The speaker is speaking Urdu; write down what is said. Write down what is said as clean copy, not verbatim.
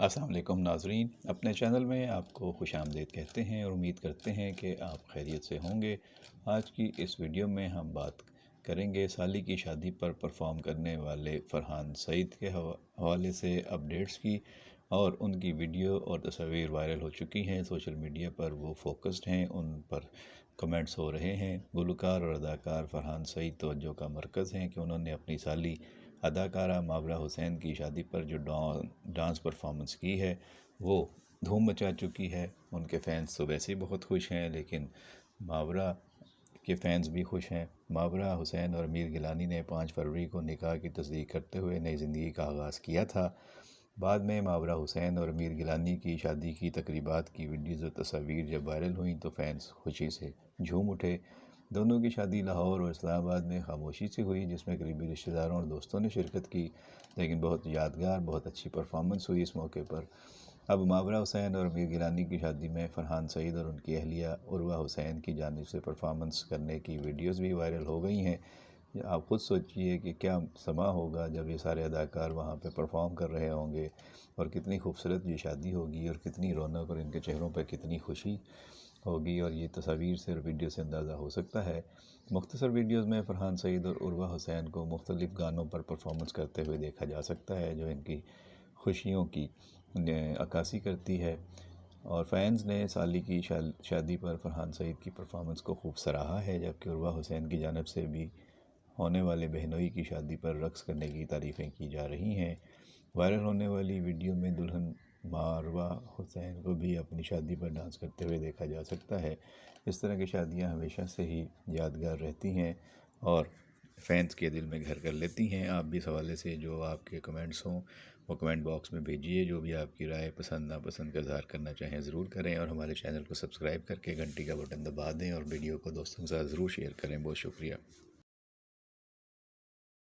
السلام علیکم ناظرین، اپنے چینل میں آپ کو خوش آمدید کہتے ہیں اور امید کرتے ہیں کہ آپ خیریت سے ہوں گے۔ آج کی اس ویڈیو میں ہم بات کریں گے سالی کی شادی پر پرفارم کرنے والے فرحان سعید کے حوالے سے اپڈیٹس کی، اور ان کی ویڈیو اور تصاویر وائرل ہو چکی ہیں، سوشل میڈیا پر وہ فوکسڈ ہیں، ان پر کمنٹس ہو رہے ہیں۔ گلوکار اور اداکار فرحان سعید توجہ کا مرکز ہیں کہ انہوں نے اپنی سالی اداکارہ ماورا حسین کی شادی پر جو ڈانس پرفارمنس کی ہے وہ دھوم مچا چکی ہے۔ ان کے فینس تو ویسے ہی بہت خوش ہیں، لیکن ماورا کے فینس بھی خوش ہیں۔ ماورا حسین اور امیر گیلانی نے 5 فروری کو نکاح کی تصدیق کرتے ہوئے نئی زندگی کا آغاز کیا تھا۔ بعد میں ماورا حسین اور امیر گیلانی کی شادی کی تقریبات کی ویڈیوز اور تصاویر جب وائرل ہوئیں تو فینس خوشی سے جھوم اٹھے۔ دونوں کی شادی لاہور اور اسلام آباد میں خاموشی سے ہوئی، جس میں قریبی رشتہ داروں اور دوستوں نے شرکت کی، لیکن بہت یادگار، بہت اچھی پرفارمنس ہوئی اس موقع پر۔ اب ماورا حسین اور امیر گیلانی کی شادی میں فرحان سعید اور ان کی اہلیہ عروہ حسین کی جانب سے پرفارمنس کرنے کی ویڈیوز بھی وائرل ہو گئی ہیں۔ آپ خود سوچئے کہ کیا سما ہوگا جب یہ سارے اداکار وہاں پہ پرفارم کر رہے ہوں گے، اور کتنی خوبصورت یہ شادی ہوگی، اور کتنی رونق، اور ان کے چہروں پہ کتنی خوشی ہوگی، اور یہ تصاویر سے اور ویڈیو سے اندازہ ہو سکتا ہے۔ مختصر ویڈیوز میں فرحان سعید اور عروہ حسین کو مختلف گانوں پر پرفارمنس کرتے ہوئے دیکھا جا سکتا ہے، جو ان کی خوشیوں کی عکاسی کرتی ہے، اور فینز نے سالی کی شادی پر فرحان سعید کی پرفارمنس کو خوب سراہا ہے، جبکہ عروہ حسین کی جانب سے بھی ہونے والے بہنوئی کی شادی پر رقص کرنے کی تعریفیں کی جا رہی ہیں۔ وائرل ہونے والی ویڈیو میں دلہن ماورا حسین کو بھی اپنی شادی پر ڈانس کرتے ہوئے دیکھا جا سکتا ہے۔ اس طرح کی شادیاں ہمیشہ سے ہی یادگار رہتی ہیں اور فینس کے دل میں گھر کر لیتی ہیں۔ آپ بھی اس حوالے سے جو آپ کے کمنٹس ہوں وہ کمنٹ باکس میں بھیجیے، جو بھی آپ کی رائے، پسند ناپسند کا اظہار کرنا چاہیں ضرور کریں، اور ہمارے چینل کو سبسکرائب کر کے گھنٹی کا بٹن دبا دیں، اور ویڈیو کو دوستوں کے ساتھ ضرور شیئر کریں۔ بہت شکریہ۔